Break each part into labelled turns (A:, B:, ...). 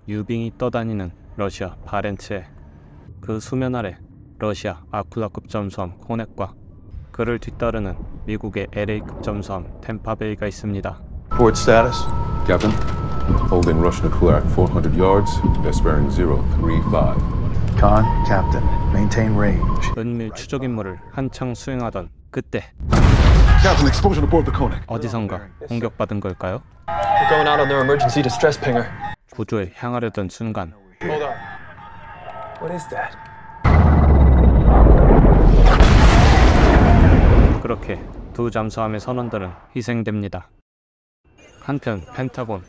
A: 유빙이 떠다니는 러시아 바렌츠해. 그 수면 아래 러시아 아쿨라급 잠수함 코넷과 그를 뒤따르는 미국의 LA급 잠수함 템파베이가 있습니다.
B: Port status.
C: Captain, holding Russian Kulak 400 yards, bearing 035.
B: Con, Captain. Maintain range.
A: 은밀 추적 임무를 한창 수행하던 그때
C: Captain, explosion aboard the Koenig.
A: 어디선가 공격받은 걸까요?
D: We're going out on their emergency distress pinger.
A: 구조에 향하려던 순간
D: Hold on. What is that?
A: 그렇게 두 잠수함의 선원들은 희생됩니다. 한편 펜타곤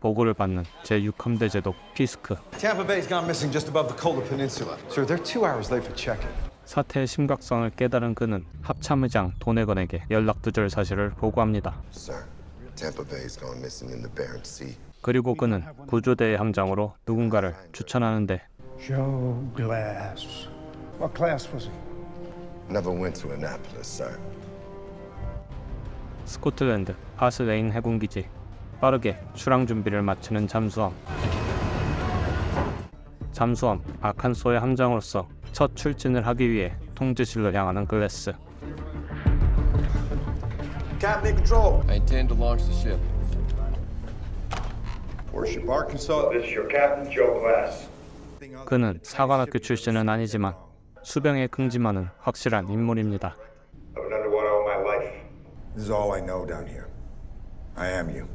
A: 보고를 받는 제6함대 제독 피스크.
E: Tampa Bay's gone missing just above the Kola Peninsula. Sir, they're 2 hours late for check-in.
A: 사태의 심각성을 깨달은 그는 합참의장 도네건에게 연락두절 사실을 보고합니다.
F: Sir, Tampa Bay's gone missing in the Barents Sea.
A: 그리고 그는 구조대의 함장으로 누군가를 추천하는데
G: Joe Glass. What class was he?
F: Never went to Annapolis, sir.
A: 스코틀랜드 파스레인 해군기지. 빠르게 출항 준비를 마치는 잠수함 아칸소의 함장으로서 첫 출진을 하기 위해 통제실로 향하는 글래스.
E: Captain in control.
C: I intend to launch the ship.
E: Warship Arkansas.
H: This is your captain, Joe Glass.
A: 그는 사관학교 출신은 아니지만 수병에 긍지만은 확실한 인물입니다.
H: I've been underwater all my life.
E: This is all I know down here. I am you.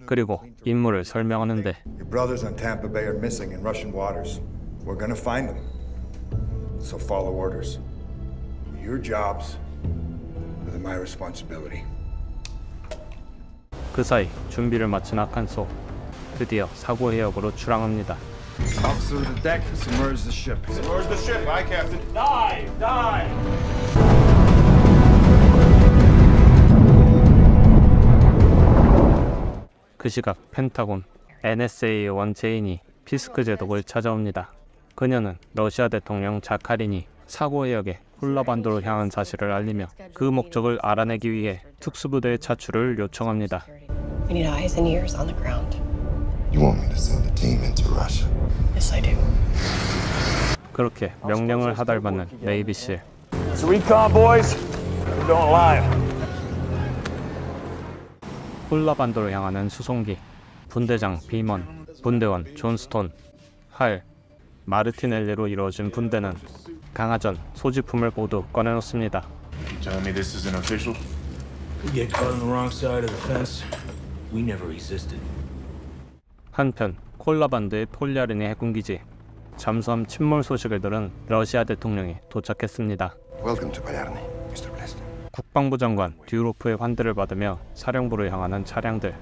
A: 그리고 임무를 설명하는데
E: Your brothers on Tampa Bay are missing in Russian waters. We're gonna find them. So follow orders. Your jobs are my responsibility.
A: 그 사이 준비를 마친 아칸소 드디어 사고 해역으로 출항합니다.
E: Officer to the deck, submerge the ship.
H: Where's the ship? Aye, Captain. Dive! Dive!
A: 그 시각 펜타곤 NSA 요원 제인이 피스크 제독을 찾아옵니다. 그녀는 러시아 대통령 자카린이 사고 해역에 콜라반도로 향한 사실을 알리며 그 목적을 알아내기 위해 특수부대의 차출을 요청합니다.
I: We need eyes and ears on the ground.
F: You want me to send a team into Russia?
I: Yes, I do.
A: 그렇게 명령을 하달받는 네이비실.
H: It's recon, boys. Don't lie.
A: 콜라반도로 향하는 수송기. 분대장 비먼, 분대원 존스톤, 할, 마르티넬리로 이루어진 분대는 강화전 소지품을 모두 꺼내놓습니다.
H: You telling me this isn't official?
J: We get caught on the wrong side of the fence. We never resisted.
A: 한편 콜라반드의 폴야르니 해군기지. 잠수함 침몰 소식을 들은 러시아 대통령이 도착했습니다.
F: Welcome to Palermo, Mr. Blest.
A: 국방부 장관 듀로프의 환대를 받으며 사령부로 향하는 차량들.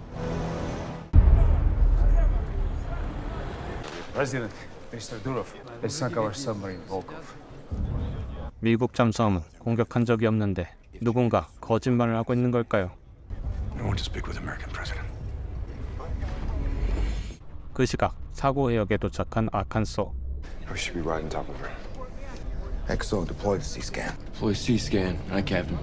B: President, Mr. Durov, they sunk our submarine Volkov.
A: 미국 잠수함은 공격한 적이 없는데 누군가 거짓말을 하고 있는 걸까요?
H: I want to speak with American president.
A: 그 시각 사고 해역에 도착한 아칸소.
F: We should be right on top of her. XO, deploy the C-scan.
C: Deploy C-scan. Aye, Captain.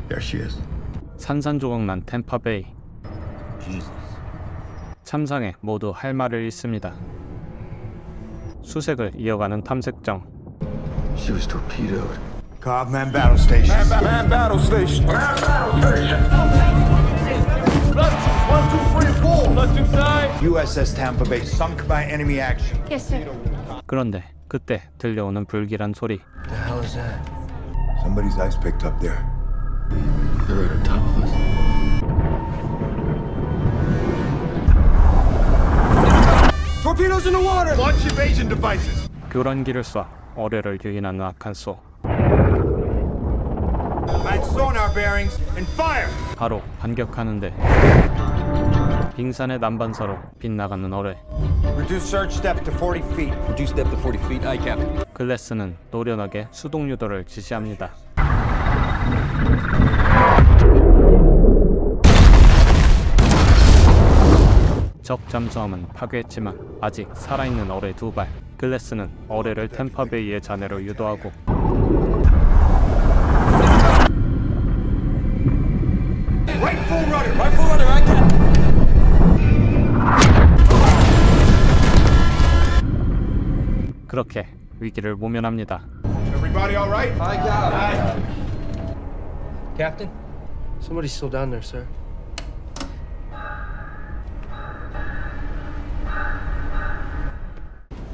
E: There she is.
A: 산산조각난 템파베이. 참상에 모두 할 말을 잃습니다. 수색을 이어가는 탐색정.
F: She was torpedoed.
E: Cobb, man battle station.
H: Man battle station. Man battle station. Platoons 1, 2, 3, and 4. Platoon side.
E: USS Tampa Bay sunk by enemy action.
I: Yes, sir.
A: 그런데 그때 들려오는 불길한 소리.
J: The hell is that?
E: Somebody's ice picked up there.
C: They're right on top of us.
E: Torpedoes in the water!
H: Launch evasion devices.
A: 교란기를 쏴 어뢰를 유인하는 아칸소.
E: Match sonar bearings and fire!
A: 바로 반격하는데 빙산의 남반사로 빗나가는 어뢰.
E: Reduce surge depth to 40 feet.
D: Reduce depth to 40 feet. Aye, Captain.
A: 글래스는 노련하게 수동 유도를 지시합니다. 적 잠수함은 파괴했지만 아직 살아있는 어뢰 2발. 글래스는 어뢰를 템파베이의 잔해로 유도하고
H: Right full rudder.
D: Right full rudder, I Captain.
A: 그렇게 위기를 모면합니다.
B: Everybody all right?
D: I Captain.
J: Captain? Somebody's still down there, sir.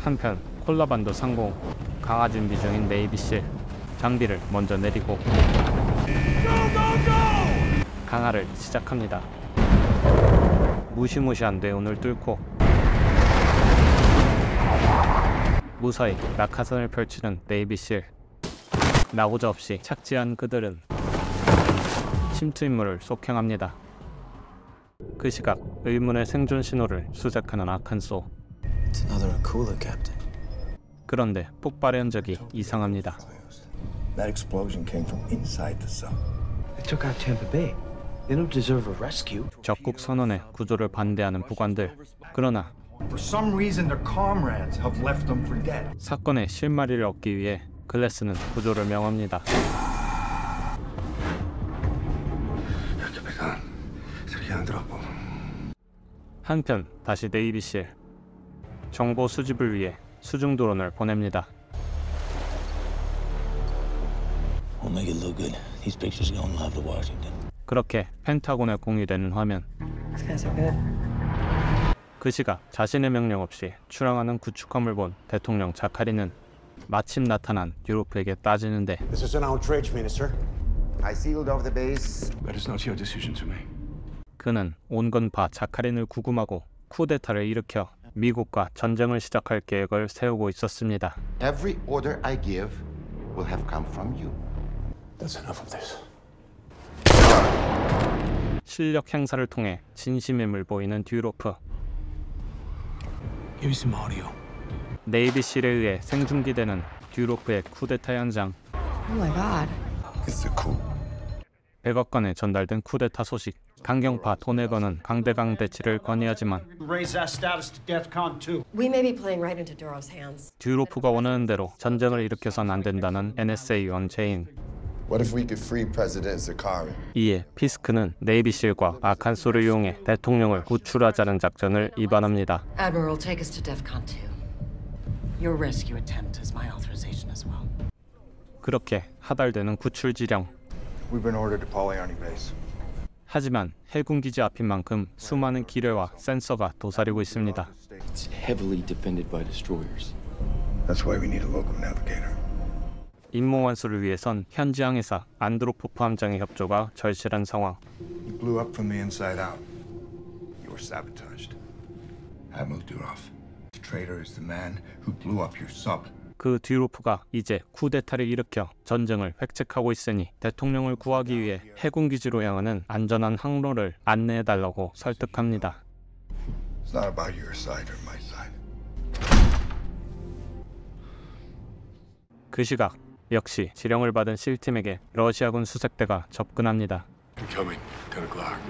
A: 한편 콜라반도 상공, 강화 준비 중인 네이비실, 장비를 먼저 내리고 강화를 시작합니다. 무시무시한 뇌운을 뚫고 무사히 낙하산을 펼치는 네이비실. 나고자없이 착지한 그들은 침투 임무를 속행합니다. 그 시각 의문의 생존 신호를 수색하는 아칸소.
F: It's another Akula, Captain.
A: 그런데 폭발의 흔적이 이상합니다.
F: That explosion came from inside the sub.
J: They took out Tampa Bay. They don't deserve a rescue.
A: 적국 선언의 구조를 반대하는 부관들. 그러나
G: For some reason, their comrades have left them for dead.
A: 사건의 실마리를 얻기 위해 글래스는 구조를 명합니다. 한편 다시 네이비실. 정보 수집을 위해 수중 드론을 보냅니다.
F: We'll make it look good. These pictures are going live to Washington.
A: 그렇게 펜타곤에 공유되는 화면.
I: These guys are good.
A: 그 시각 자신의 명령 없이 출항하는 구축함을 본 대통령 자카리는 마침 나타난 듀로프에게 따지는데
K: This is an outrage, Minister. I sealed off the base.
B: That is not your decision to make.
A: 그는 온건파 자카린을 구금하고 쿠데타를 일으켜 미국과 전쟁을 시작할 계획을 세우고 있었습니다.
K: Every order I give will have come from you.
B: That's enough of this.
A: 실력 행사를 통해 진심임을 보이는 듀로프.
J: Give me some audio.
A: 네이비실에 의해 생중계되는 듀로프의 쿠데타 현장.
I: Oh my god.
F: It's a coup.
A: 백악관에 전달된 쿠데타 소식. 강경파 도네건은 강대강 대치를 건의하지만
G: Raise that status to DEFCON 2.
I: We may be playing right into Duro's hands.
A: 듀로프가 원하는 대로 전쟁을 일으켜선 안 된다는 NSA 요원 제인.
F: What if we could free President Zakari?
A: 이에 피스크는 네이비실과 아칸소를 이용해 대통령을 구출하자는 작전을 입안합니다.
L: Admiral, take us to DEFCON 2. Your rescue attempt is my authorization as well.
A: 그렇게 하달되는 구출 지령.
E: We've been ordered to Polyarny base.
A: 하지만 해군기지 앞인 만큼 수많은 기뢰와 센서가 도사리고 있습니다.
F: It's heavily defended by destroyers.
E: That's why we need a local navigator.
A: 임무 완수를 위해선 현지항해사 안드로포프 함장의 협조가 절실한 상황.
E: You blew up from the inside out. You were sabotaged. Admiral Durov. The traitor is the man who blew up your sub.
A: 그 듀로프가 이제 쿠데타를 일으켜 전쟁을 획책하고 있으니 대통령을 구하기 위해 해군기지로 향하는 안전한 항로를 안내해달라고 설득합니다.
E: It's not about your side or my side.
A: 그 시각 역시 지령을 받은 실팀에게 러시아군 수색대가 접근합니다.
B: Incoming. 10 o'clock.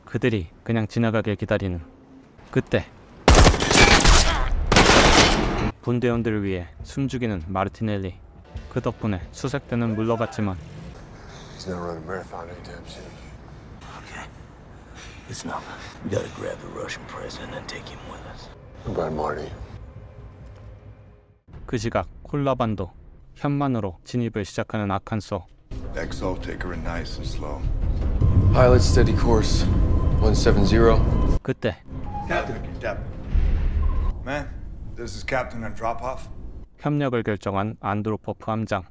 A: 그들이 그냥 지나가길 기다리는 그때 분대원들을 위해 숨죽이는 마르티넬리. 그 덕분에 수색대는 물러갔지만
B: He's not running a marathon anytime soon.
F: Okay. Listen up. We gotta grab the Russian president and take him with us.
B: What about Marty?
A: 그 시각 콜라반도 현만으로 진입을 시작하는 아칸소.
E: Exalt, take her in nice and slow.
D: Pilot, steady course. 170.
A: 그때
E: Captain, man, this is Captain Andropov.
A: 협력을 결정한 안드로포프 함장.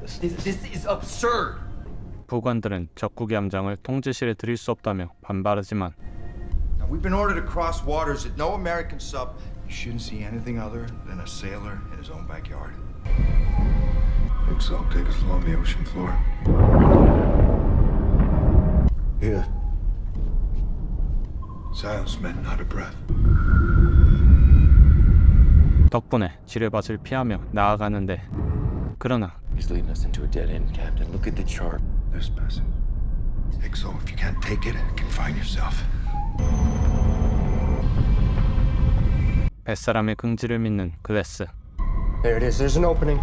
H: This is absurd.
A: 부관들은 적국의 함장을 통제실에 들일 수 없다며 반발하지만
E: Now, we've been ordered to cross waters that no American sub. You shouldn't see anything other than a sailor in his own backyard. Exalt, take us along the ocean floor.
K: Here.
E: Silence, men, not a breath.
A: 덕분에 지뢰밭을 피하며 나아가는데 그러나
F: He's leading us into a dead end, Captain. Look at the chart.
E: This passage. Exalt, if you can't take it, confine yourself.
A: 뱃사람의 긍지를 믿는 글래스.
D: There it is. There's an opening.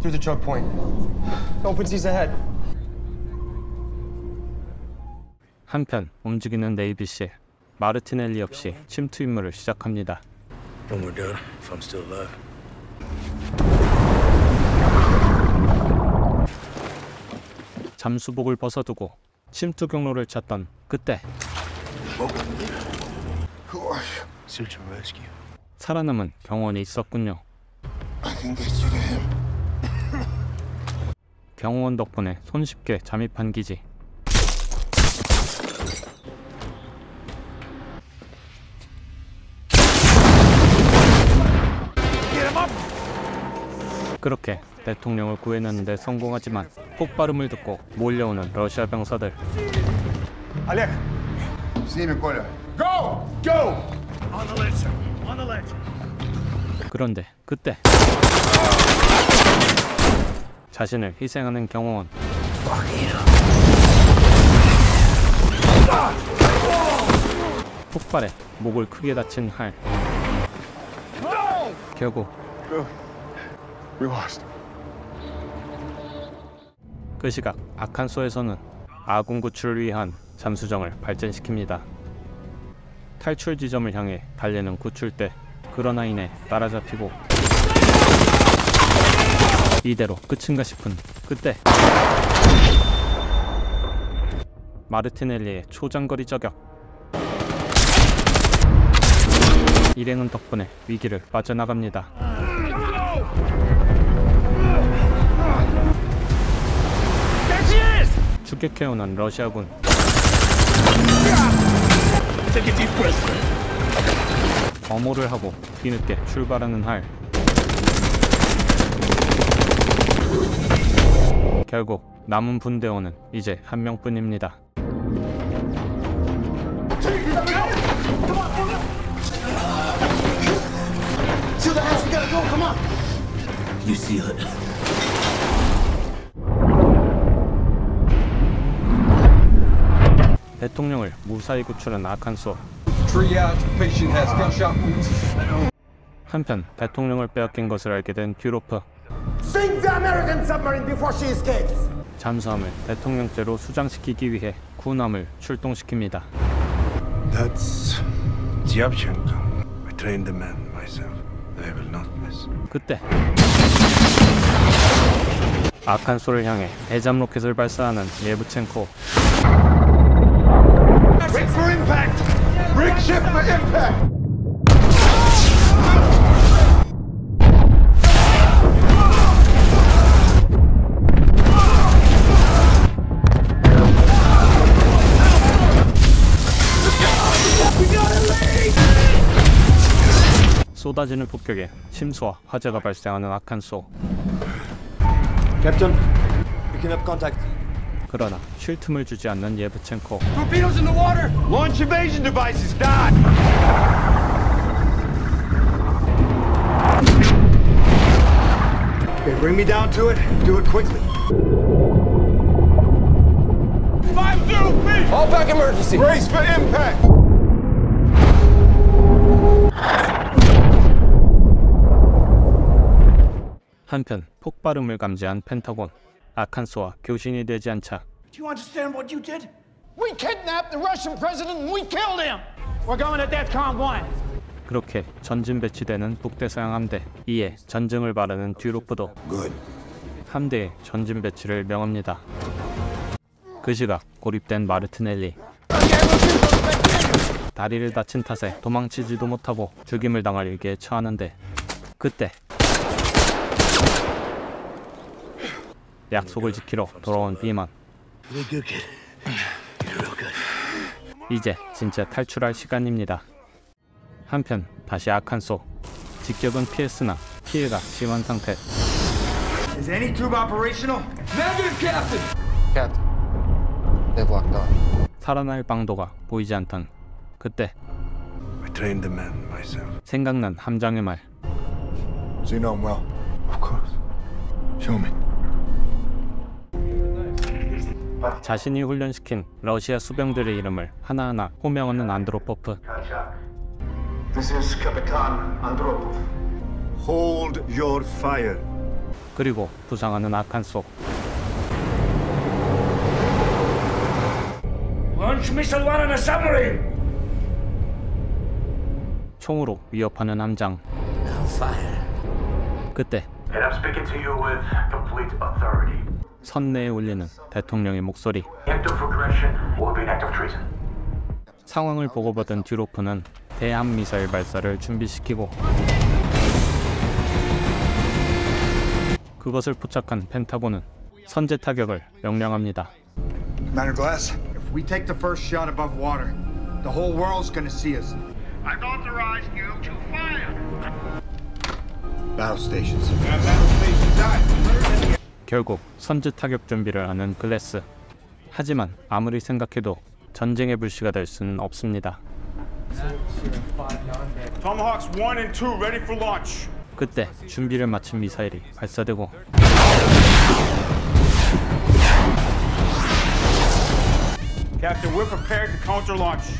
D: Through the choke point. Open seas ahead.
A: 한편 움직이는 네이비실. 마르티넬리 없이 침투 임무를 시작합니다.
J: When we're done, if I'm still alive.
A: 잠수복을 벗어두고 침투 경로를 찾던 그때
F: Search and rescue.
A: 살아남은 경호원이 있었군요.
F: I can get you to him.
A: 경호원 덕분에 손쉽게 잠입한 기지. 그렇게 대통령을 구해내는 데 성공하지만 폭발음을 듣고 몰려오는 러시아 병사들.
E: Олег! С ними, Коля.
H: Go! Go! On the ledge, sir. On the ledge.
A: 그런데 그때 자신을 희생하는 경호원. 폭발에 목을 크게 다친 할. 결국
C: We lost.
A: 그 시각 아칸소에서는 아군 구출을 위한 잠수정을 발전시킵니다. 탈출 지점을 향해 달리는 구출대. 그러나 이내 따라잡히고 이대로 끝인가 싶은 그때 마르티넬리의 초장거리 저격. 일행은 덕분에 위기를 빠져나갑니다. 추격해오는 러시아군. 엄호를 하고 뒤늦게 출발하는 할. 결국 남은 분대원은 이제 한 명뿐입니다.
F: You seal it.
A: 대통령을 무사히 구출한 아칸소. 한편 대통령을 빼앗긴 것을 알게 된 듀로프.
H: Sink the American submarine before she escapes.
A: 잠수함을 대통령제로 수장시키기 위해 군함을 출동시킵니다.
F: That's Dyabchenko. I trained the men myself. They will not miss.
A: 그때 아칸소를 향해 대잠 로켓을 발사하는 예브첸코.
H: Wait for impact. Rig ship for impact.
A: 쏟아지는 폭격에 침수와 화재가 발생하는 아칸소.
D: Captain, we can have contact.
A: 그러나 쉴 틈을 주지 않는 예브첸코.
H: Torpedoes in the water. Launch evasion devices. Done.
E: Okay, bring me down to it. Do it quickly.
H: 5-2 feet.
D: All back emergency.
H: Brace for impact.
A: 한편 폭발음을 감지한 펜타곤. 아칸소와 교신이 되지 않자
H: Do you understand what you did? We kidnapped the Russian president and we killed him. We're going to DEFCON 1.
A: 그렇게 전진 배치되는 북대서양 함대. 이에 전쟁을 바라는 듀로프도 함대의 전진 배치를 명합니다. 그 시각 고립된 마르티넬리. 다리를 다친 탓에 도망치지도 못하고 죽임을 당할 위기에 처하는데 그때 약속을 지키러 돌아온 비만. 이제 진짜 탈출할 시간입니다. 한편 다시 아칸소. 직격은 피했으나 피해가 심한 상태.
E: Is any tube operational?
H: Negative, Captain.
D: Captain, they've locked on.
A: 살아날 방도가 보이지 않던 그때
F: I trained the men myself.
A: 생각난 함장의 말.
E: So you know him well.
F: Of course.
E: Show me.
A: 자신이 훈련시킨 러시아 수병들의 이름을 하나하나 호명하는 안드로포프.
H: This is Kapitan Andropov.
F: Hold your fire.
A: 그리고 부상하는 아칸소.
H: Launch missile one on a submarine.
A: 총으로 위협하는 함장. 그때
H: And I'm speaking to you with complete authority.
A: 선내에 울리는 대통령의 목소리.
H: Act of aggression will be an act of treason.
A: 상황을 보고받은 듀로프는 대함 미사일 발사를 준비시키고 그것을 포착한 펜타곤은 선제 타격을 명령합니다.
E: Commander Glass, if we take the first shot above water, the whole world's gonna see us.
H: I've authorized you to fire.
E: Battle stations.
A: 결국 선제 타격 준비를 하는 글래스. 하지만 아무리 생각해도 전쟁의 불씨가 될 수는 없습니다.
H: Tomahawks 1 and 2 ready for launch.
A: 그때 준비를 마친 미사일이 발사되고
H: Captain, we're prepared to counter launch.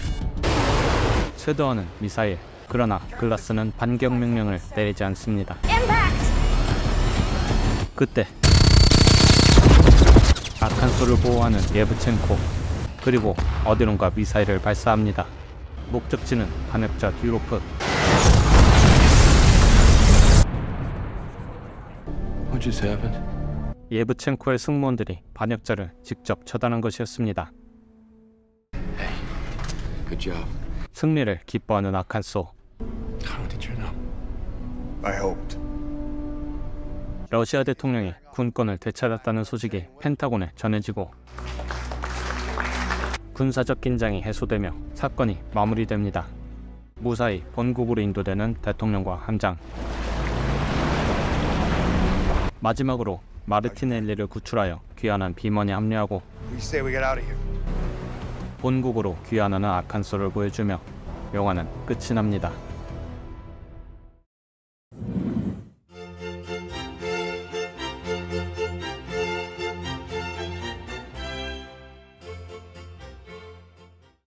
A: 쇄도하는 미사일. 그러나 글라스는 반격 명령을 내리지 않습니다. 그때 아칸소를 보호하는 예브첸코 그리고 어디론가 미사일을 발사합니다. 목적지는 반역자 듀로프.
C: What just happened?
A: 예브첸코의 승무원들이 반역자를 직접 처단한 것이었습니다.
C: Good job.
A: 승리를 기뻐하는 아칸소.
C: How did you know?
E: I hoped.
A: 러시아 대통령이 군권을 되찾았다는 소식이 펜타곤에 전해지고 군사적 긴장이 해소되며 사건이 마무리됩니다. 무사히 본국으로 인도되는 대통령과 함장. 마지막으로 마르티넬리를 구출하여 귀환한 비먼이 합류하고
E: We say we get out of here.
A: 본국으로 귀환하는 아칸소를 보여주며 영화는 끝이 납니다.